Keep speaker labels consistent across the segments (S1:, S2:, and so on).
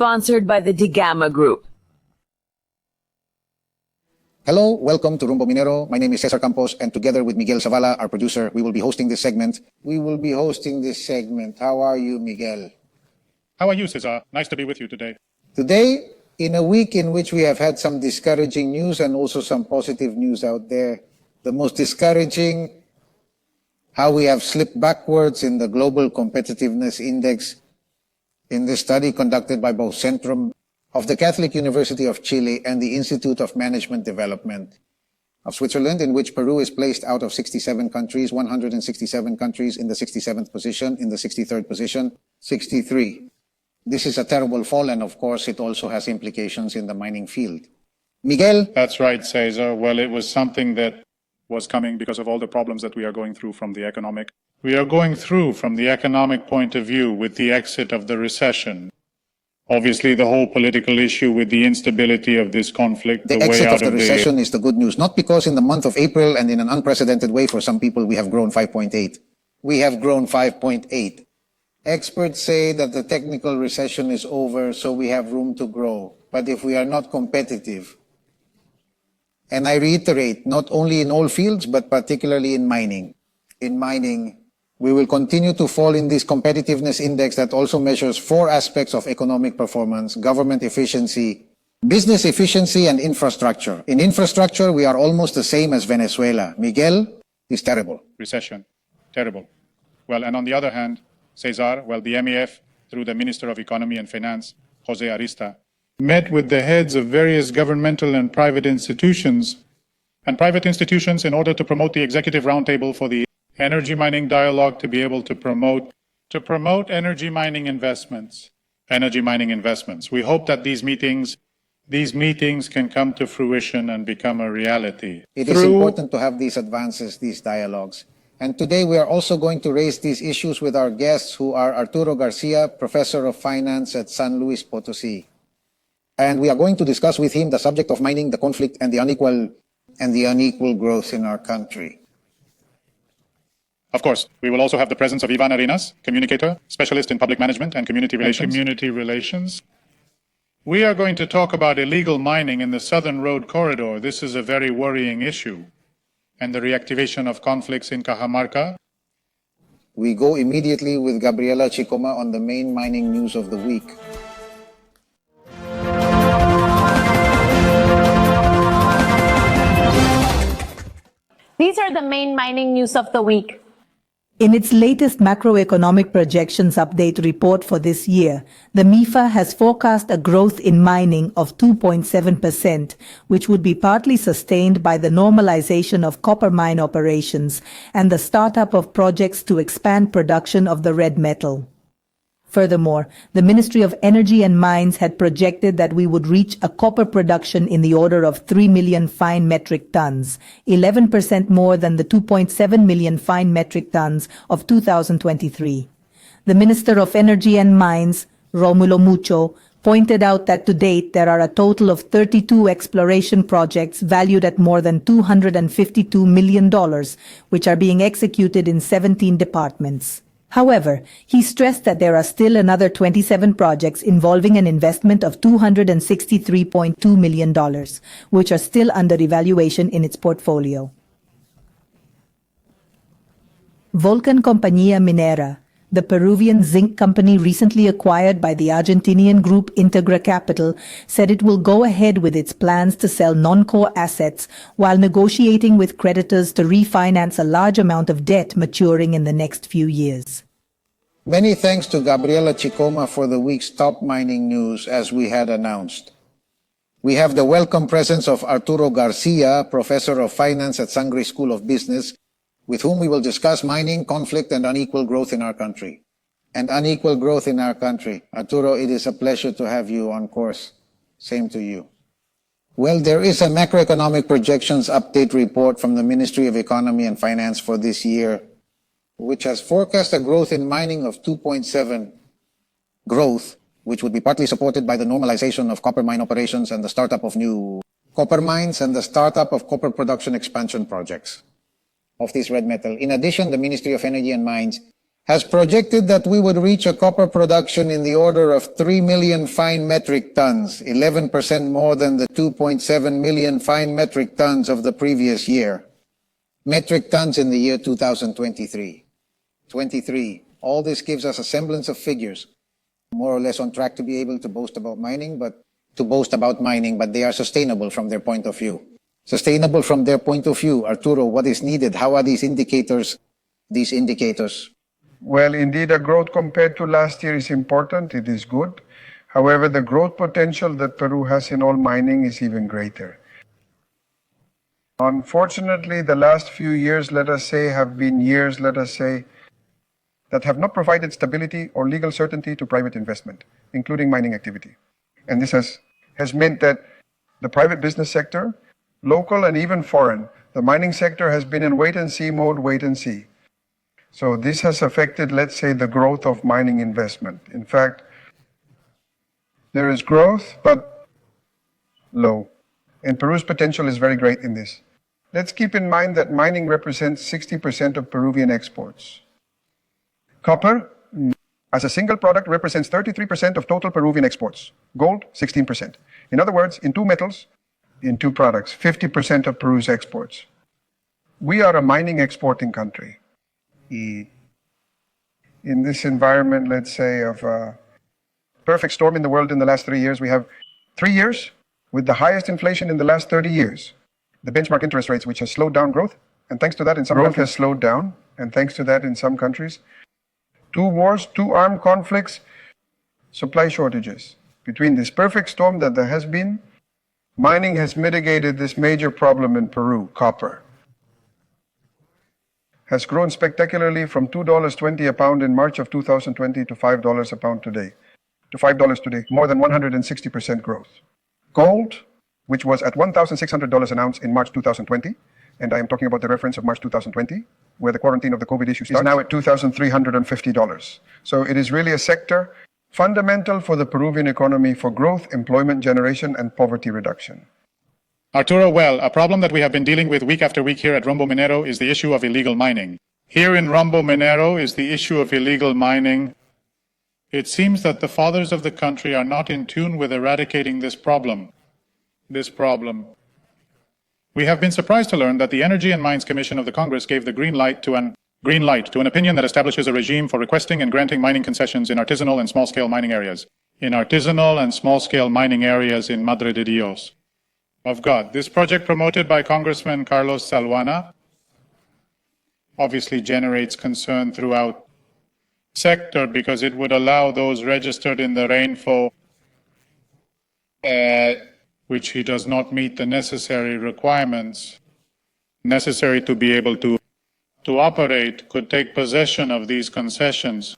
S1: sponsored by the Digama Group.
S2: Hello, welcome to Rumbo Minero. My name is Cesar Campos, and together with Miguel Zavala, our producer, we will be hosting this segment. How are you, Miguel?
S3: How are you, Cesar? Nice to be with you today.
S2: Today, in a week in which we have had some discouraging news and also some positive news out there, the most discouraging, how we have slipped backwards in the Global Competitiveness Index in the study conducted by both Centrum of the Catholic University of Chile and the Institute of Management Development of Switzerland, in which Peru is placed out of 67 countries, 167 countries in the 67th position, in the 63rd position, 63. This is a terrible fall, and of course it also has implications in the mining field. Miguel?
S3: That's right, Cesar. Well, it was something that was coming because of all the problems that we are going through from the economic. We are going through from the economic point of view with the exit of the recession. Obviously, the whole political issue with the instability of this conflict.
S2: The exit of the recession is the good news, not because in the month of April and in an unprecedented way for some people we have grown 5.8. We have grown 5.8. Experts say that the technical recession is over, so we have room to grow. But if we are not competitive, and I reiterate, not only in all fields, but particularly in mining, we will continue to fall in this competitiveness index that also measures 4 aspects of economic performance: government efficiency, business efficiency, and infrastructure. In infrastructure, we are almost the same as Venezuela. Miguel, is terrible.
S3: Recession, terrible. Well, and on the other hand, Cesar, well, the MEF, through the Minister of Economy and Finance, José Arista, met with the heads of various governmental and private institutions in order to promote the executive roundtable for the energy mining dialogue, to be able to promote energy mining investments. We hope that these meetings can come to fruition and become a reality.
S2: It is important to have these advances, these dialogues. And today we are also going to raise these issues with our guests, who are Arturo García, Professor of Finance at San Luis Potosí. And we are going to discuss with him the subject of mining, the conflict, and the unequal growth in our country.
S3: Of course, we will also have the presence of Iván Arenas, communicator, specialist in public management and community relations. We are going to talk about illegal mining in the Southern Road Corridor. This is a very worrying issue. And the reactivation of conflicts in Cajamarca.
S2: We go immediately with Gabriela Chicoma on the main mining news of the week.
S4: These are the main mining news of the week.
S5: In its latest macroeconomic projections update report for this year, the MIFA has forecast a growth in mining of 2.7%, which would be partly sustained by the normalization of copper mine operations and the startup of projects to expand production of the red metal. Furthermore, the Ministry of Energy and Mines had projected that we would reach a copper production in the order of 3 million fine metric tons, 11% more than the 2.7 million fine metric tons of 2023. The Minister of Energy and Mines, Rómulo Mucho, pointed out that to date there are a total of 32 exploration projects valued at more than $252 million, which are being executed in 17 departments. However, he stressed that there are still another 27 projects involving an investment of $263.2 million, which are still under evaluation in its portfolio. Volcan Compañía Minera, the Peruvian zinc company recently acquired by the Argentinian group Integra Capital, said it will go ahead with its plans to sell non-core assets while negotiating with creditors to refinance a large amount of debt maturing in the next few years.
S2: Many thanks to Gabriela Chicoma for the week's top mining news, as we had announced. We have the welcome presence of Arturo García, Professor of Finance at Sangre School of Business, with whom we will discuss mining, conflict, and unequal growth in our country. Arturo, it is a pleasure to have you on course. Same to you. Well, there is a macroeconomic projections update report from the Ministry of Economy and Finance for this year, which has forecast a growth in mining of 2.7 growth, which would be partly supported by the normalization of copper mine operations and the startup of new copper mines and the startup of copper production expansion projects of this red metal. In addition, the Ministry of Energy and Mines has projected that we would reach a copper production in the order of 3 million fine metric tons, 11% more than the 2.7 million fine metric tons of the previous year. Metric tons in the year 2023. All this gives us a semblance of figures, more or less on track to be able to boast about mining, but they are sustainable from their point of view. Sustainable from their point of view, Arturo, what is needed? How are these indicators?
S6: Well, indeed, a growth compared to last year is important. It is good. However, the growth potential that Peru has in all mining is even greater. Unfortunately, the last few years, let us say, have been years, that have not provided stability or legal certainty to private investment, including mining activity. And this has meant that the private business sector, local and even foreign, the mining sector has been in wait-and-see mode, wait and see. So this has affected, let's say, the growth of mining investment. In fact, there is growth, but low. And Peru's potential is very great in this. Let's keep in mind that mining represents 60% of Peruvian exports. Copper, as a single product, represents 33% of total Peruvian exports. Gold, 16%. In other words, in two metals, in two products, 50% of Peru's exports. We are a mining exporting country. In this environment, let's say, of a perfect storm in the world in the last 3 years, we have 3 years with the highest inflation in the last 30 years. The benchmark interest rates, which has slowed down growth, and thanks to that in some countries has slowed down, and thanks to that in some countries. 2 wars, 2 armed conflicts, supply shortages. Between this perfect storm that there has been, mining has mitigated this major problem in Peru. Copper has grown spectacularly from $2.20 a pound in March of 2020 to $5 a pound today. More than 160% growth. Gold, which was at $1,600 an ounce in March 2020, and I am talking about the reference of March 2020, where the quarantine of the COVID issue starts, is now at $2,350. So it is really a sector fundamental for the Peruvian economy for growth, employment generation, and poverty reduction.
S3: Arturo, well, a problem that we have been dealing with week after week here at Rumbo Minero is the issue of illegal mining. Here in Rumbo Minero is the issue of illegal mining. It seems that the fathers of the country are not in tune with eradicating this problem. We have been surprised to learn that the Energy and Mines Commission of the Congress gave the green light to an opinion that establishes a regime for requesting and granting mining concessions in artisanal and small-scale mining areas. In Madre de Dios of God. This project, promoted by Congressman Carlos Salwana, obviously generates concern throughout the sector because it would allow those registered in the rainfall, which he does not meet the necessary requirements necessary to be able to operate, could take possession of these concessions.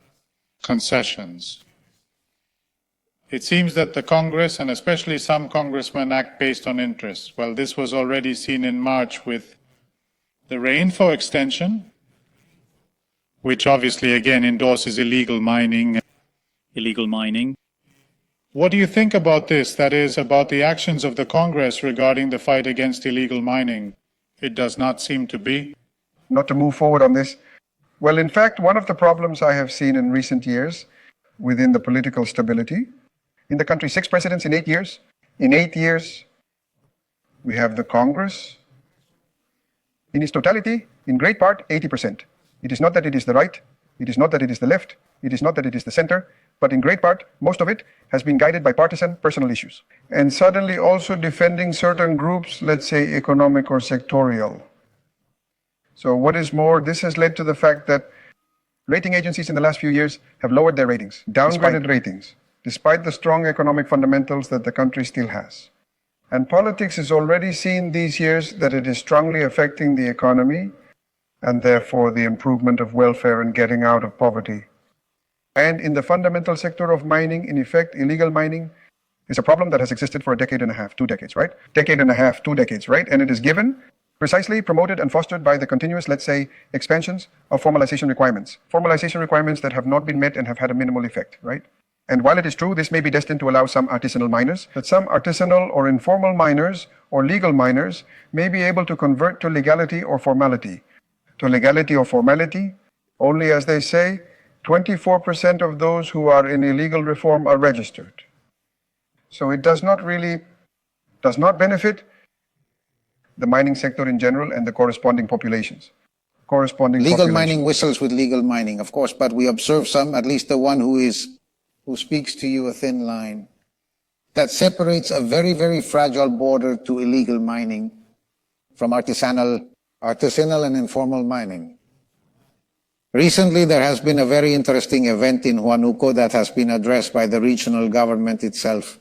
S3: It seems that the Congress, and especially some congressmen, act based on interest. Well, this was already seen in March with the rainfall extension, which obviously again endorses illegal mining. What do you think about this? That is, about the actions of the Congress regarding the fight against illegal mining? It does not seem to be.
S6: Not to move forward on this. Well, in fact, one of the problems I have seen in recent years within the political stability in the country, 6 presidents in 8 years. In 8 years, we have the Congress in its totality, in great part, 80%. It is not that it is the right, it is not that it is the left, it is not that it is the center, but in great part, most of it has been guided by partisan, personal issues. And suddenly also defending certain groups, let's say economic or sectorial. So what is more, this has led to the fact that rating agencies in the last few years have lowered their ratings, downgraded ratings, despite the strong economic fundamentals that the country still has. And politics is already seen these years that it is strongly affecting the economy and therefore the improvement of welfare and getting out of poverty. And in the fundamental sector of mining, in effect, illegal mining is a problem that has existed for a decade and a half, 2 decades, right? Decade and a half, 2 decades, right? And it is given, precisely promoted and fostered by the continuous, let's say, expansions of formalization requirements. Formalization requirements that have not been met and have had a minimal effect, right? And while it is true, this may be destined to allow some artisanal miners, that some artisanal or informal miners or legal miners may be able to convert to legality or formality. To legality or formality, only, as they say, 24% of those who are in illegal reform are registered. So it does not benefit the mining sector in general and the corresponding populations.
S2: Legal mining whistles with legal mining, of course, but we observe some, at least the one who speaks to you a thin line, that separates a very, very fragile border to illegal mining from artisanal and informal mining. Recently, there has been a very interesting event in Huánuco that has been addressed by the regional government itself,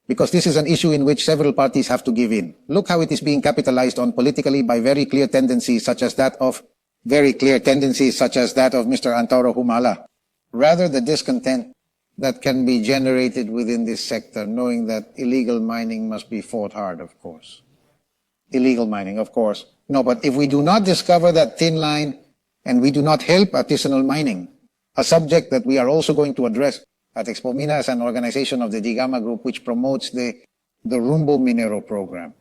S2: because this is an issue in which several parties have to give in. Look how it is being capitalized on politically by very clear tendencies such as that of Mr. Antauro Humala. Rather, the discontent that can be generated within this sector, knowing that illegal mining must be fought hard, of course. Illegal mining, of course. No, but if we do not discover that thin line and we do not help artisanal mining, a subject that we are also going to address at Expo Mina as an organization of the Digama Group, which promotes the Rumbo Minero program.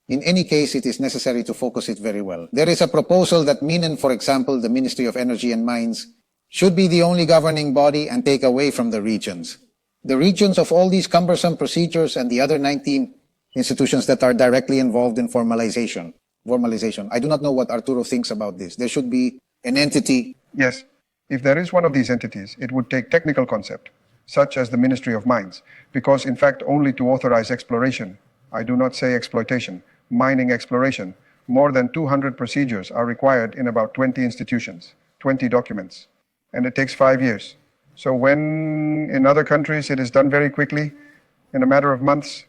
S2: In any case, it is necessary to focus it very well. There is a proposal that Minen, for example, the Ministry of Energy and Mines, should be the only governing body and take away from the regions. The regions of all these cumbersome procedures and the other 19 institutions that are directly involved in formalization. I do not know what Arturo thinks about this. There should be an entity.
S6: Yes. If there is one of these entities, it would take technical concept, such as the Ministry of Mines, because in fact only to authorize exploration, I do not say exploitation, mining exploration, more than 200 procedures are required in about 20 institutions, 20 documents, and it takes 5 years. So when in other countries it is done very quickly, in a matter of months,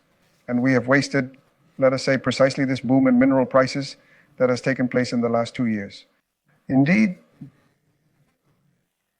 S6: and we have wasted, let us say, precisely this boom in mineral prices that has taken place in the last 2 years. Indeed,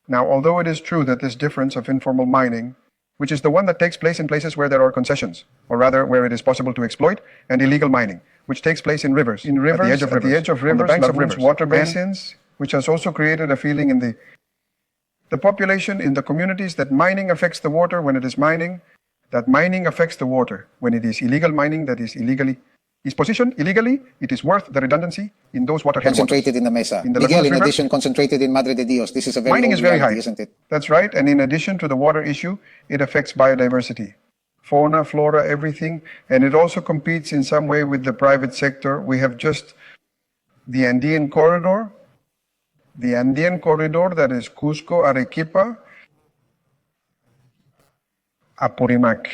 S6: now, although it is true that this difference of informal mining, which is the one that takes place in places where there are concessions, or rather where it is possible to exploit, and illegal mining, which takes place in rivers, at the edge of rivers, on the banks of rivers, water basins, which has also created a feeling in the population, in the communities, that mining affects the water when it is mining, that mining affects the water when it is illegal mining, that is positioned illegally, it is worth the redundancy in those water
S2: concentrated in the Mesa.
S6: In the
S2: Miguel, in
S6: river,
S2: addition, concentrated in Madre de Dios. This is a very
S6: mining is very
S2: reality,
S6: high,
S2: isn't it?
S6: That's right. And in addition to the water issue, it affects biodiversity, fauna, flora, everything. And it also competes in some way with the private sector. We have just the Andean corridor that is Cusco, Arequipa, Apurimac,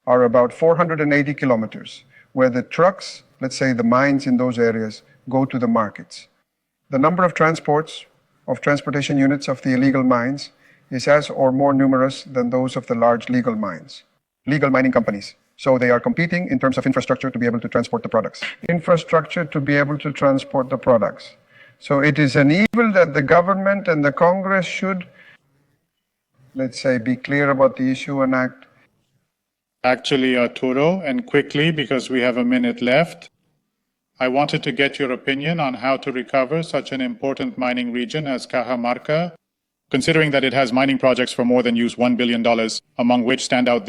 S6: are about 480 kilometers, where the trucks, let's say the mines in those areas, go to the markets. The number of transportation units of the illegal mines is as or more numerous than those of the large legal mining companies. So they are competing in terms of infrastructure to be able to transport the products. So it is an evil that the government and the Congress should, let's say, be clear about the issue and act.
S3: Actually, Arturo, and quickly, because we have a minute left, I wanted to get your opinion on how to recover such an important mining region as Cajamarca, considering that it has mining projects for more than $1 billion, among which stand out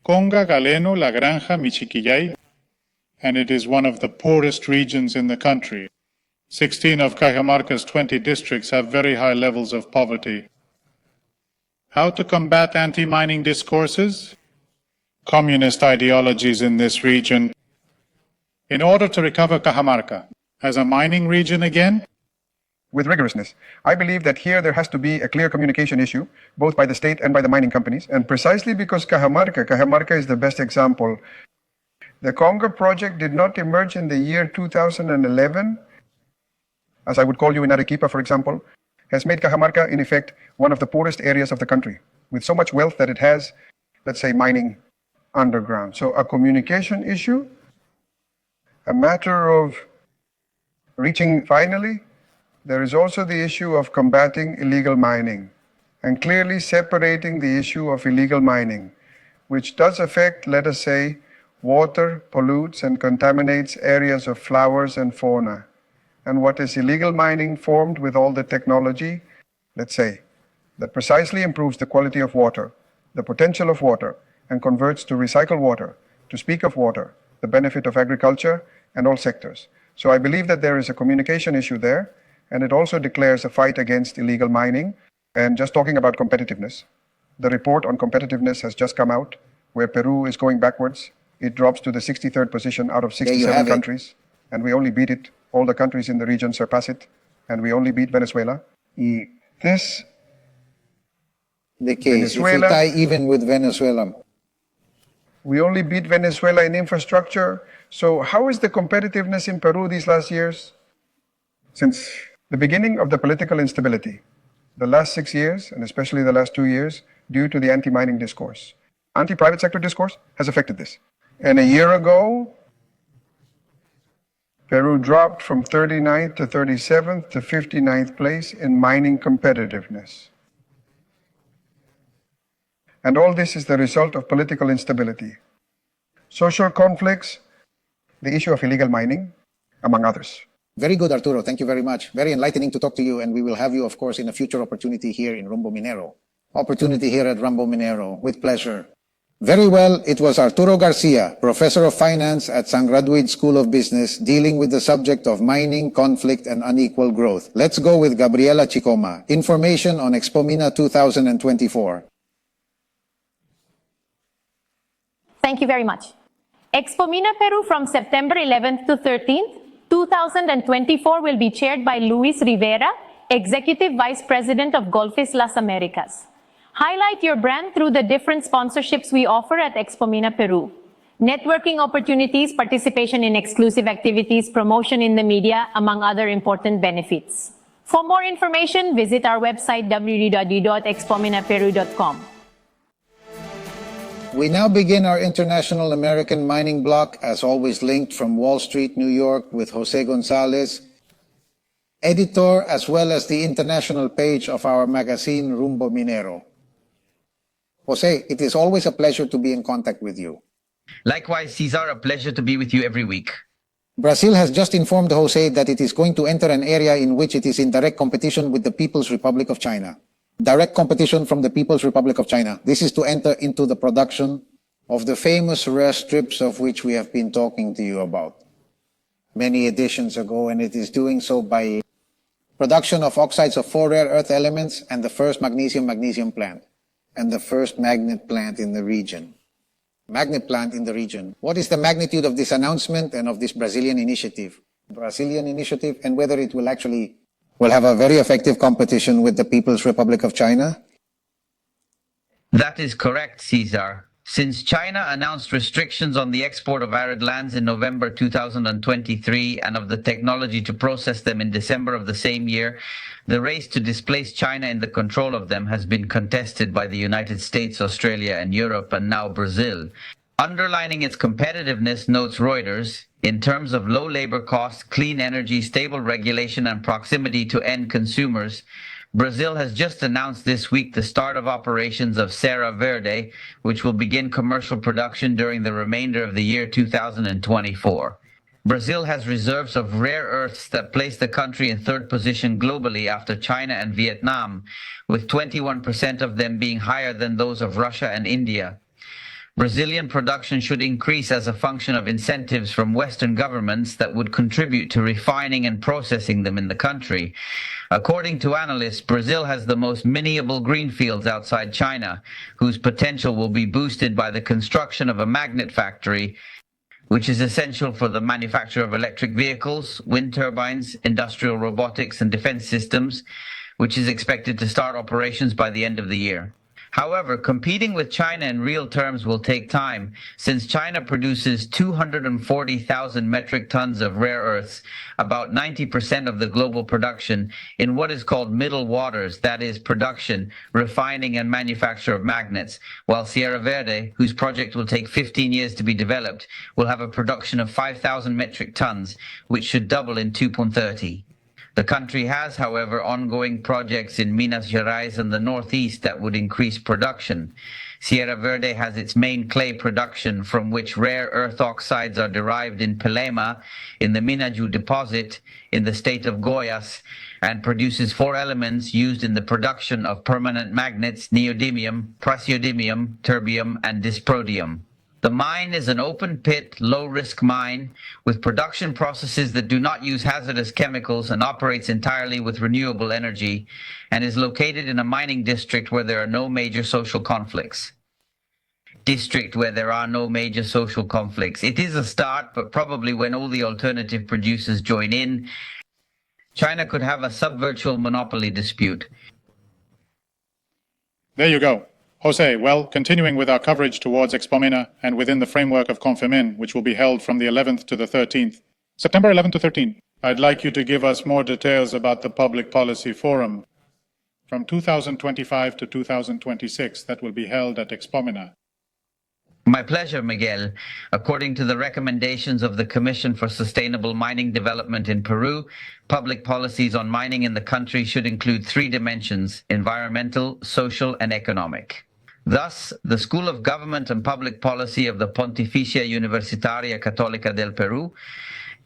S3: Conga, Galeno, La Granja, Michiquillay, and it is one of the poorest regions in the country. 16 of Cajamarca's 20 districts have very high levels of poverty. How to combat anti-mining discourses, communist ideologies in this region, in order to recover Cajamarca as a mining region again?
S6: With rigorousness. I believe that here there has to be a clear communication issue, both by the state and by the mining companies. And precisely because Cajamarca is the best example. The Conga project did not emerge in the year 2011, as I would call you in Arequipa, for example, has made Cajamarca, in effect, one of the poorest areas of the country, with so much wealth that it has, let's say, mining underground. So a communication issue, a matter of reaching finally. There is also the issue of combating illegal mining and clearly separating the issue of illegal mining, which does affect, let us say, water, pollutes and contaminates areas of flowers and fauna. And what is illegal mining formed with all the technology, let's say, that precisely improves the quality of water, the potential of water, and converts to recycled water, to speak of water, the benefit of agriculture and all sectors. So I believe that there is a communication issue there, and it also declares a fight against illegal mining. And just talking about competitiveness, the report on competitiveness has just come out, where Peru is going backwards. It drops to the 63rd position out of 67 countries, and we only beat it. All the countries in the region surpass it, and we only beat Venezuela. This
S2: the case. Venezuela, if you tie even with Venezuela.
S6: We only beat Venezuela in infrastructure. So how is the competitiveness in Peru these last years? Since the beginning of the political instability, the last 6 years, and especially the last 2 years, due to the anti-mining discourse. Anti-private sector discourse has affected this. And a year ago, Peru dropped from 39th to 37th to 59th place in mining competitiveness. And all this is the result of political instability, social conflicts, the issue of illegal mining, among others.
S2: Very good, Arturo. Thank you very much. Very enlightening to talk to you, and we will have you, of course, in a future opportunity here in Rumbo Minero. Opportunity here at Rumbo Minero, with pleasure. Very well, it was Arturo García, Professor of Finance at San Graduate School of Business, dealing with the subject of mining, conflict, and unequal growth. Let's go with Gabriela Chicoma. Information on Expomina 2024.
S4: Thank you very much. Expomina Peru from September 11th to 13th, 2024 will be chaired by Luis Rivera, Executive Vice President of Golfis Las Americas. Highlight your brand through the different sponsorships we offer at Expomina Peru. Networking opportunities, participation in exclusive activities, promotion in the media, among other important benefits. For more information, visit our website www.expominaperu.com.
S2: We now begin our International American Mining Block, as always linked from Wall Street, New York, with José Gonzáles, editor as well as the international page of our magazine Rumbo Minero. José, it is always a pleasure to be in contact with you.
S7: Likewise, Cesar, a pleasure to be with you every week.
S2: Brazil has just informed José that it is going to enter an area in which it is in direct competition with the People's Republic of China. Direct competition from the People's Republic of China. This is to enter into the production of the famous rare strips of which we have been talking to you about many editions ago, and it is doing so by production of oxides of 4 rare earth elements and the first magnesium plant and the first magnet plant in the region. Magnet plant in the region. What is the magnitude of this announcement and of this Brazilian initiative? And whether it will actually have a very effective competition with the People's Republic of China?
S7: That is correct, Cesar. Since China announced restrictions on the export of arid lands in November 2023 and of the technology to process them in December of the same year, the race to displace China in the control of them has been contested by the United States, Australia, and Europe, and now Brazil. Underlining its competitiveness, notes Reuters, in terms of low labor costs, clean energy, stable regulation, and proximity to end consumers, Brazil has just announced this week the start of operations of Serra Verde, which will begin commercial production during the remainder of the year 2024. Brazil has reserves of rare earths that place the country in third position globally after China and Vietnam, with 21% of them being higher than those of Russia and India. Brazilian production should increase as a function of incentives from Western governments that would contribute to refining and processing them in the country. According to analysts, Brazil has the most miniable greenfields outside China, whose potential will be boosted by the construction of a magnet factory, which is essential for the manufacture of electric vehicles, wind turbines, industrial robotics, and defense systems, which is expected to start operations by the end of the year. However, competing with China in real terms will take time, since China produces 240,000 metric tons of rare earths, about 90% of the global production, in what is called middle waters, that is, production, refining, and manufacture of magnets, while Serra Verde, whose project will take 15 years to be developed, will have a production of 5,000 metric tons, which should double in 2030. The country has, however, ongoing projects in Minas Gerais and the northeast that would increase production. Serra Verde has its main clay production, from which rare earth oxides are derived in Pelema, in the Minaju deposit, in the state of Goiás, and produces 4 elements used in the production of permanent magnets: neodymium, praseodymium, terbium, and dysprosium. The mine is an open-pit, low-risk mine with production processes that do not use hazardous chemicals and operates entirely with renewable energy, and is located in a mining district where there are no major social conflicts. It is a start, but probably when all the alternative producers join in, China could have a sub-virtual monopoly dispute.
S3: There you go. Jose, well, continuing with our coverage towards Expomina and within the framework of Confirmin, which will be held from the 11th to the 13th, September 11th to 13th, I'd like you to give us more details about the Public Policy Forum from 2025 to 2026 that will be held at Expomina.
S7: My pleasure, Miguel. According to the recommendations of the Commission for Sustainable Mining Development in Peru, public policies on mining in the country should include three dimensions: environmental, social, and economic. Thus, the School of Government and Public Policy of the Pontificia Universitaria Católica del Peru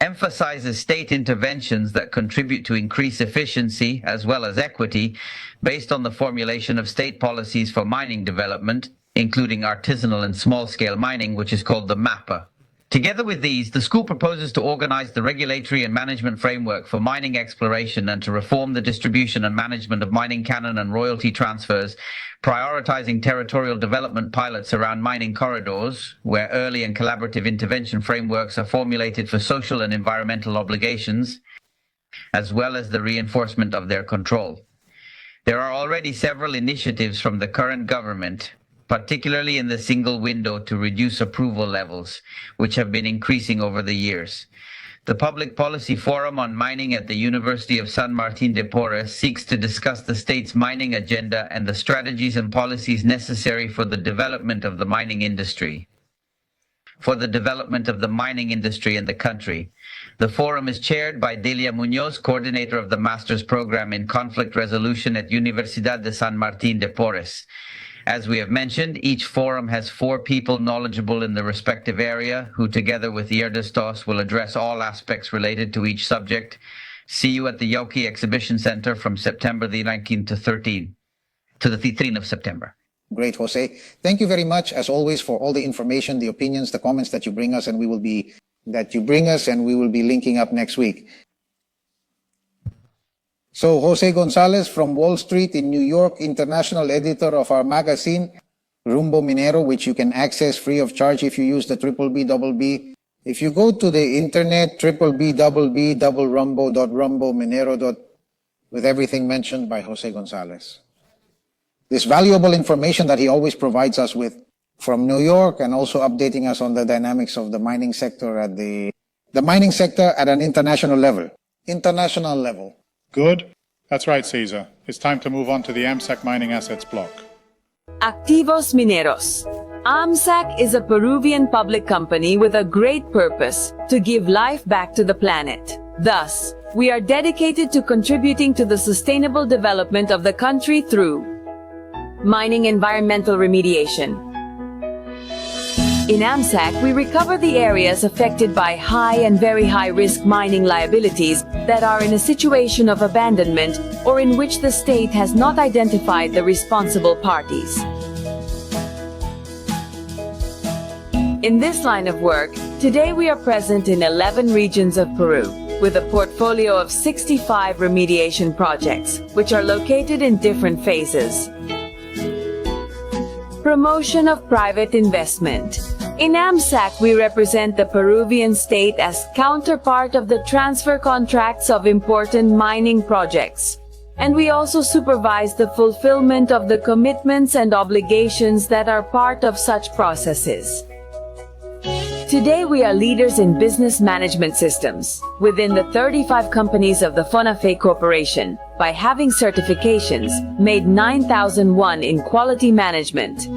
S7: emphasizes state interventions that contribute to increase efficiency as well as equity based on the formulation of state policies for mining development, including artisanal and small-scale mining, which is called the MAPA. Together with these, the school proposes to organize the regulatory and management framework for mining exploration and to reform the distribution and management of mining canon and royalty transfers, prioritizing territorial development pilots around mining corridors, where early and collaborative intervention frameworks are formulated for social and environmental obligations, as well as the reinforcement of their control. There are already several initiatives from the current government, particularly in the single window, to reduce approval levels, which have been increasing over the years. The Public Policy Forum on Mining at the University of San Martin de Porres seeks to discuss the state's mining agenda and the strategies and policies necessary for the development of the mining industry. In the country. The forum is chaired by Delia Muñoz, coordinator of the Master's Program in Conflict Resolution at Universidad de San Martin de Porres. As we have mentioned, each forum has 4 people knowledgeable in the respective area, who together with Ierdestos will address all aspects related to each subject. See you at the Yoki Exhibition Center from September the 19th to the 13th of September.
S2: Great, Jose. Thank you very much, as always, for all the information, the opinions, the comments that you bring us, and we will be linking up next week. So, Jose Gonzáles from Wall Street in New York, international editor of our magazine, Rumbo Minero, which you can access free of charge if you use the BBB. If you go to the internet, www.rumbo.rumbominero, with everything mentioned by Jose Gonzáles. This valuable information that he always provides us with from New York, and also updating us on the dynamics of the mining sector at the mining sector at an international level.
S3: Good. That's right, Cesar. It's time to move on to the AMSAC mining assets block.
S1: Activos Mineros. AMSAC is a Peruvian public company with a great purpose: to give life back to the planet. Thus, we are dedicated to contributing to the sustainable development of the country through mining environmental remediation. In AMSAC, we recover the areas affected by high and very high-risk mining liabilities that are in a situation of abandonment or in which the state has not identified the responsible parties. In this line of work, today we are present in 11 regions of Peru, with a portfolio of 65 remediation projects, which are located in different phases. Promotion of private investment. In AMSAC, we represent the Peruvian state as counterpart of the transfer contracts of important mining projects. And we also supervise the fulfillment of the commitments and obligations that are part of such processes. Today we are leaders in business management systems within the 35 companies of the FONAFE Corporation by having certifications, made 9,001 in quality management,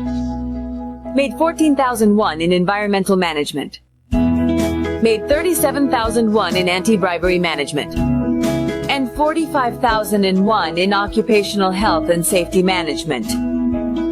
S1: made 14,001 in environmental management, made 37,001 in anti-bribery management, and 45,001 in occupational health and safety management.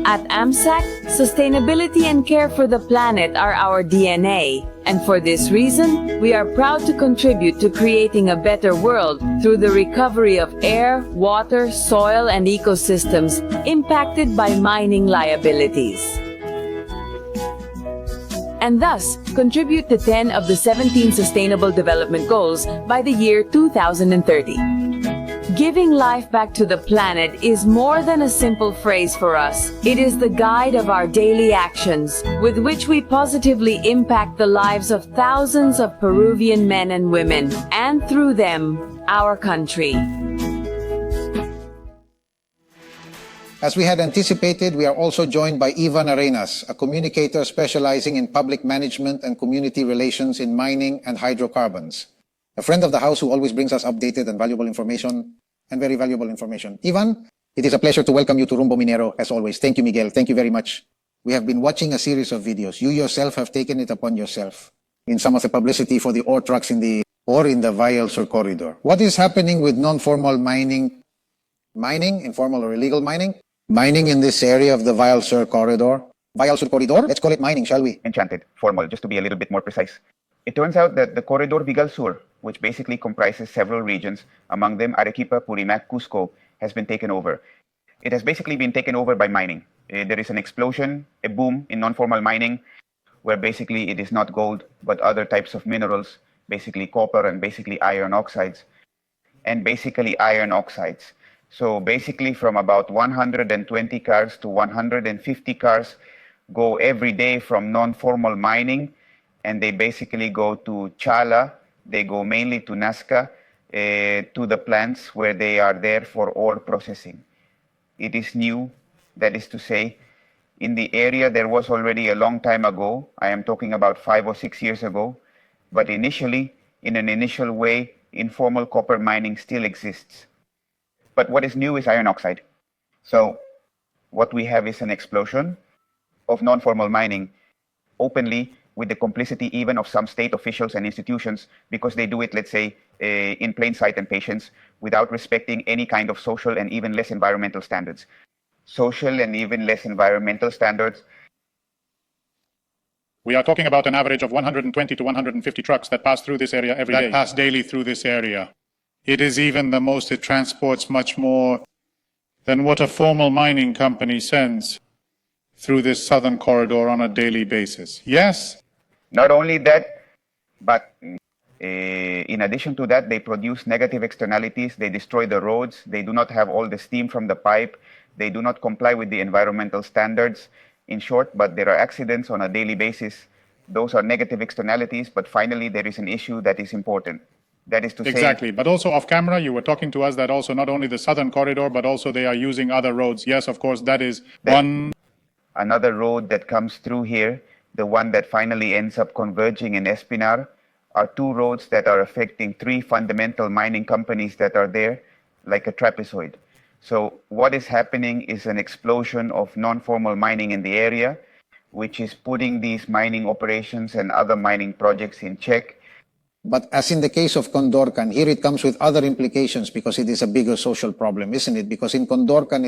S1: At AMSAC, sustainability and care for the planet are our DNA, and for this reason, we are proud to contribute to creating a better world through the recovery of air, water, soil, and ecosystems impacted by mining liabilities. and thus contribute to 10 of the 17 Sustainable Development Goals by the year 2030. Giving life back to the planet is more than a simple phrase for us. It is the guide of our daily actions, with which we positively impact the lives of thousands of Peruvian men and women, and through them, our country.
S2: As we had anticipated, we are also joined by Iván Arenas, a communicator specializing in public management and community relations in mining and hydrocarbons. A friend of the house who always brings us updated and valuable information, and very valuable information. Iván, it is a pleasure to welcome you to Rumbo Minero, as always. Thank you, Miguel. Thank you very much. We have been watching a series of videos. You yourself have taken it upon yourself in some of the publicity for the ore trucks in the Vial Sur corridor. What is happening with non-formal mining, informal or illegal mining in this area of the Vial Sur corridor? Vial Sur corridor? Let's call it mining, shall we?
S8: Enchanted, formal, just to be a little bit more precise. It turns out that the corridor Vigal Sur, which basically comprises several regions, among them Arequipa, Purimac, Cusco, has been taken over. It has basically been taken over by mining. There is an explosion, a boom in non-formal mining, where basically it is not gold, but other types of minerals, basically copper and basically iron oxides, and basically iron oxides. So basically from about 120 cars to 150 cars go every day from non-formal mining, and they basically go to Chala, they go mainly to Nazca, to the plants where they are there for ore processing. It is new, that is to say, in the area there was already a long time ago, I am talking about 5 or 6 years ago, but initially, in an initial way, informal copper mining still exists. But what is new is iron oxide. So what we have is an explosion of non-formal mining openly, with the complicity even of some state officials and institutions, because they do it, let's say, in plain sight and patience, without respecting any kind of social and even less environmental standards. Social and even less environmental standards.
S3: We are talking about an average of 120 to 150 trucks that pass through this area every day. That pass daily through this area. It is even the most, it transports much more than what a formal mining company sends through this southern corridor on a daily basis. Yes?
S8: Not only that, but in addition to that, they produce negative externalities. They destroy the roads. They do not have all the steam from the pipe. They do not comply with the environmental standards. In short, but there are accidents on a daily basis. Those are negative externalities, but finally there is an issue that is important. That is to say...
S3: Exactly, but also off camera, you were talking to us that also not only the southern corridor, but also they are using other roads. Yes, of course, that is one...
S8: Another road that comes through here, the one that finally ends up converging in Espinar, are two roads that are affecting three fundamental mining companies that are there, like a trapezoid. So what is happening is an explosion of non-formal mining in the area, which is putting these mining operations and other mining projects in check.
S2: But as in the case of Condorcan, here it comes with other implications because it is a bigger social problem, isn't it? Because in Condorcan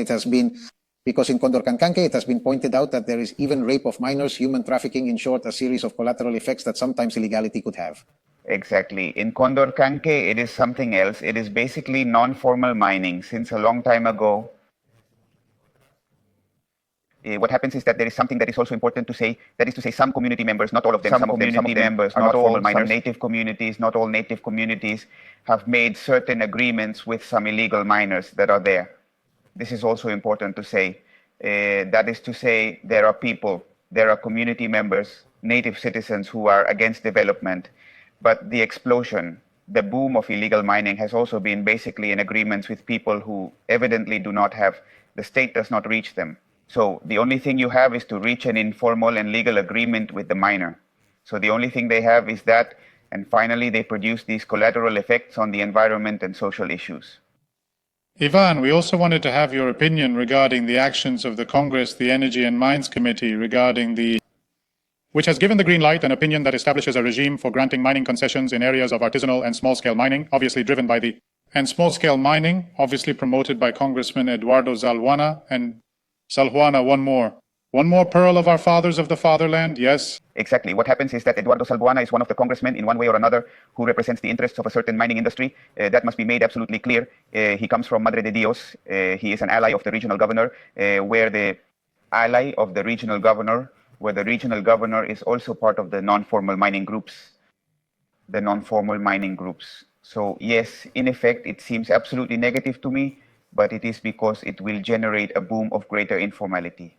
S2: Canque, it has been pointed out that there is even rape of minors, human trafficking, in short, a series of collateral effects that sometimes illegality could have.
S8: Exactly. In Condorcanque, it is something else. It is basically non-formal mining. Since a long time ago, what happens is that there is something that is also important to say, that is to say some community members, not all of them, some of them are not formal miners. Some native communities, not all native communities, have made certain agreements with some illegal miners that are there. This is also important to say. That is to say, there are people, there are community members, native citizens who are against development, but the explosion, the boom of illegal mining has also been basically in agreements with people who evidently do not have, the state does not reach them. So the only thing you have is to reach an informal and legal agreement with the miner. So the only thing they have is that, and finally they produce these collateral effects on the environment and social issues.
S3: Ivan, we also wanted to have your opinion regarding the actions of the Congress, the Energy and Mines Committee, which has given the green light, an opinion that establishes a regime for granting mining concessions in areas of artisanal and small-scale mining, obviously driven by and small-scale mining, obviously promoted by Congressman Eduardo Zalhuana. And Zalhuana, one more pearl of our fathers of the fatherland, yes?
S8: Exactly. What happens is that Eduardo Zalhuana is one of the congressmen in one way or another who represents the interests of a certain mining industry. That must be made absolutely clear. He comes from Madre de Dios. He is an ally of the regional governor, where the ally of the regional governor where the regional governor is also part of the non-formal mining groups. So yes, in effect, it seems absolutely negative to me, but it is because it will generate a boom of greater informality.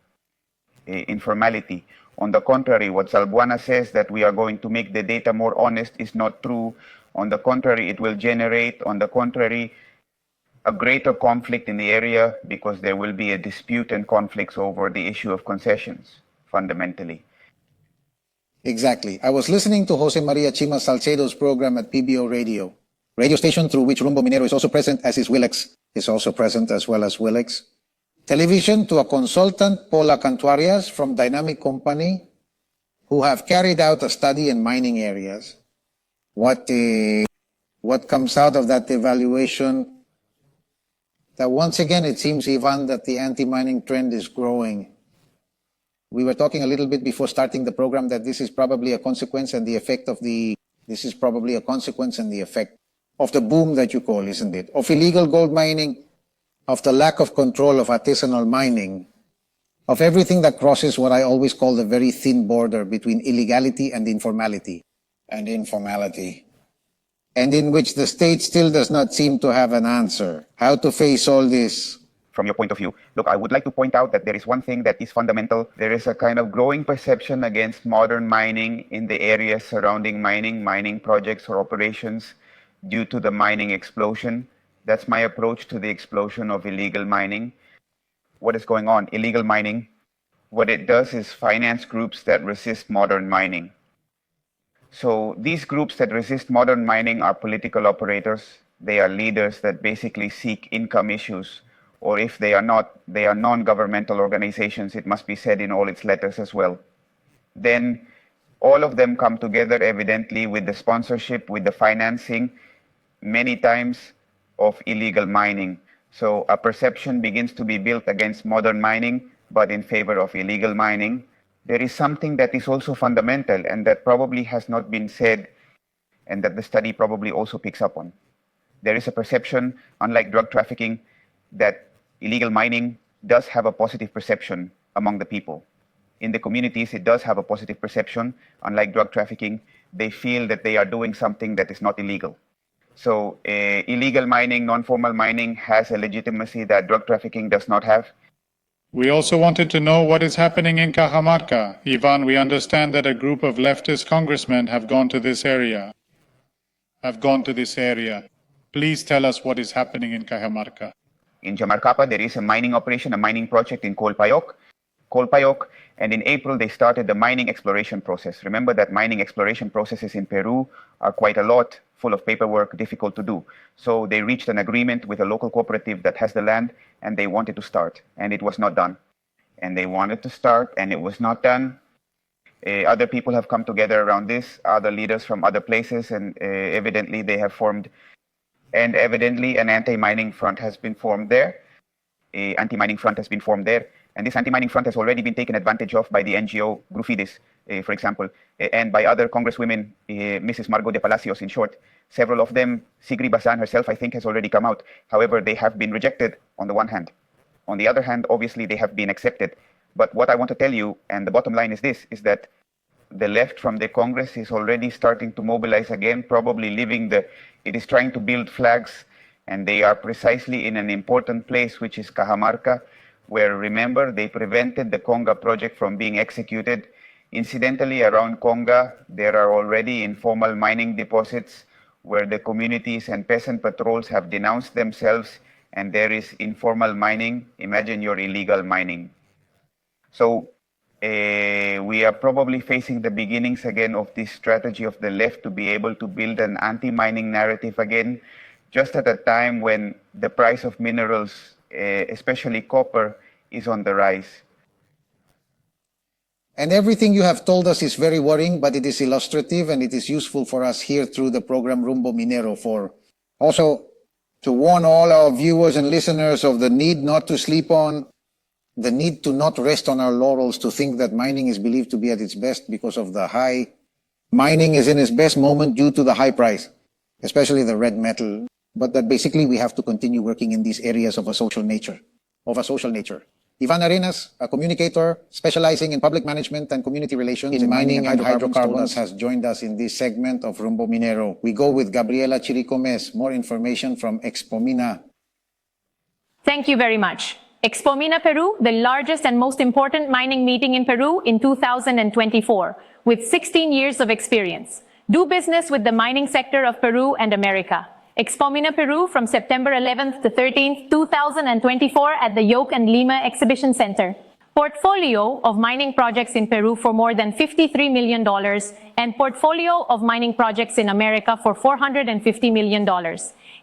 S8: On the contrary, what Salbuana says, that we are going to make the data more honest, is not true. On the contrary, it will generate, a greater conflict in the area, because there will be a dispute and conflicts over the issue of concessions, fundamentally.
S2: Exactly. I was listening to Jose Maria Chima Salcedo's program at PBO Radio station through which Rumbo Minero is also present, as is Willex, is also present as well as Willex. Television to a consultant, Paula Cantuarias from Dynamic Company, who have carried out a study in mining areas. What comes out of that evaluation? That once again, it seems, Ivan, that the anti-mining trend is growing. We were talking a little bit before starting the program that this is probably a consequence and the effect of the boom that you call, isn't it? Of illegal gold mining, of the lack of control of artisanal mining, of everything that crosses what I always call the very thin border between illegality and informality. And in which the state still does not seem to have an answer. How to face all this?
S8: From your point of view. Look, I would like to point out that there is one thing that is fundamental. There is a kind of growing perception against modern mining in the areas surrounding mining projects or operations due to the mining explosion. That's my approach to the explosion of illegal mining. What is going on? Illegal mining, what it does is finance groups that resist modern mining. So these groups that resist modern mining are political operators. They are leaders that basically seek income issues. Or if they are not, they are non-governmental organizations, it must be said in all its letters as well. Then all of them come together evidently with the sponsorship, with the financing, many times of illegal mining. So a perception begins to be built against modern mining, but in favor of illegal mining. There is something that is also fundamental and that probably has not been said and that the study probably also picks up on. There is a perception, unlike drug trafficking, that illegal mining does have a positive perception among the people. In the communities, it does have a positive perception. Unlike drug trafficking, they feel that they are doing something that is not illegal. So illegal mining, non-formal mining has a legitimacy that drug trafficking does not have.
S3: We also wanted to know what is happening in Cajamarca. Ivan, we understand that a group of leftist congressmen have gone to this area. Please tell us what is happening in Cajamarca.
S8: In Jamarcapa, there is a mining operation, a mining project in Colpayok, and in April they started the mining exploration process. Remember that mining exploration processes in Peru are quite a lot, full of paperwork, difficult to do. So they reached an agreement with a local cooperative that has the land, and they wanted to start, and it was not done. And they wanted to start, and it was not done. Other people have come together around this, other leaders from other places, and evidently they have formed. And evidently, an anti-mining front has been formed there. And this anti-mining front has already been taken advantage of by the NGO Grufides, for example, and by other congresswomen, Mrs. Margot de Palacios, in short. Several of them, Sigri Bazan herself, I think, has already come out. However, they have been rejected on the one hand. On the other hand, obviously, they have been accepted. But what I want to tell you, and the bottom line is this, is that the left from the Congress is already starting to mobilize again, probably it is trying to build flags, and they are precisely in an important place, which is Cajamarca, where, remember, they prevented the Conga project from being executed. Incidentally, around Conga, there are already informal mining deposits where the communities and peasant patrols have denounced themselves, and there is informal mining. Imagine your illegal mining. So we are probably facing the beginnings again of this strategy of the left to be able to build an anti-mining narrative again, just at a time when the price of minerals, especially copper, is on the rise.
S2: And everything you have told us is very worrying, but it is illustrative and it is useful for us here through the program Rumbo Minero, for also to warn all our viewers and listeners of the need not to sleep on, the need to not rest on our laurels, to think that mining is believed to be at its best because of the high. Mining is in its best moment due to the high price, especially the red metal, but that basically we have to continue working in these areas of a social nature. Iván Arenas, a communicator specializing in public management and community relations in mining and hydrocarbons, has joined us in this segment of Rumbo Minero. We go with Gabriela Chiricomes. More information from Expomina.
S4: Thank you very much. Expomina Peru, the largest and most important mining meeting in Peru in 2024, with 16 years of experience. Do business with the mining sector of Peru and America. Expomina Peru from September 11th to 13th, 2024 at the Yoke and Lima Exhibition Center. Portfolio of mining projects in Peru for more than $53 million and portfolio of mining projects in America for $450 million.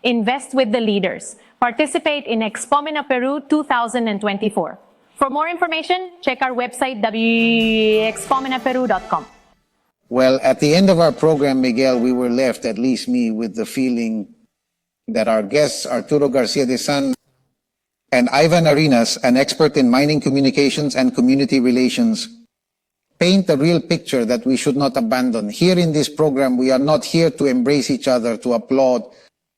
S4: Invest with the leaders. Participate in Expomina Peru 2024. For more information, check our website expominaperu.com.
S2: Well, at the end of our program, Miguel, we were left, at least me, with the feeling that our guests, Arturo García de San and Iván Arenas, an expert in mining communications and community relations, paint a real picture that we should not abandon. Here in this program, we are not here to embrace each other, to applaud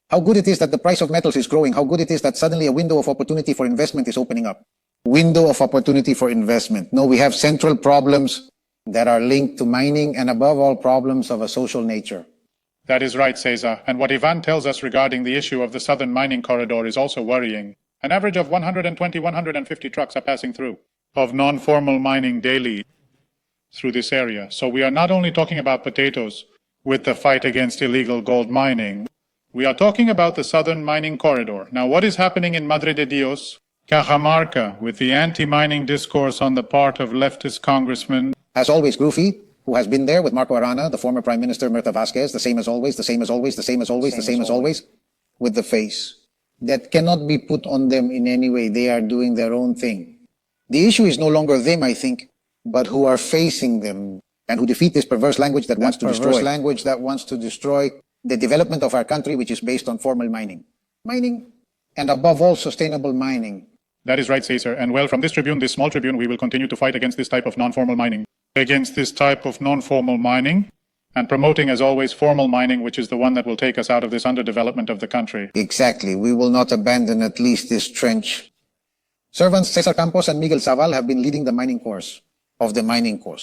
S2: how good it is that the price of metals is growing, how good it is that suddenly a window of opportunity for investment is opening up. Window of opportunity for investment. No, we have central problems that are linked to mining and above all problems of a social nature.
S3: That is right, Cesar. And what Ivan tells us regarding the issue of the southern mining corridor is also worrying. An average of 150 trucks are passing through of non-formal mining daily through this area. So we are not only talking about potatoes with the fight against illegal gold mining. We are talking about the southern mining corridor. Now, what is happening in Madre de Dios, Cajamarca, with the anti-mining discourse on the part of leftist congressmen?
S2: As always, Groofy, who has been there with Marco Arana, the former Prime Minister Mirta Vázquez, the same as always, the same as always, the same as always, the same as always, with the face. That cannot be put on them in any way. They are doing their own thing. The issue is no longer them, I think, but who are facing them and who defeat this perverse language that wants to destroy the development of our country, which is based on formal mining. Mining, and above all, sustainable mining.
S3: That is right, Cesar. And well, from this tribune, this small tribune, we will continue to fight against this type of non-formal mining. Against this type of non-formal mining, and promoting, as always, formal mining, which is the one that will take us out of this underdevelopment of the country.
S2: Exactly. We will not abandon at least this trench. Servants Cesar Campos and Miguel Zaval have been leading the mining course.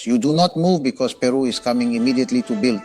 S2: You do not move because Peru is coming immediately to build.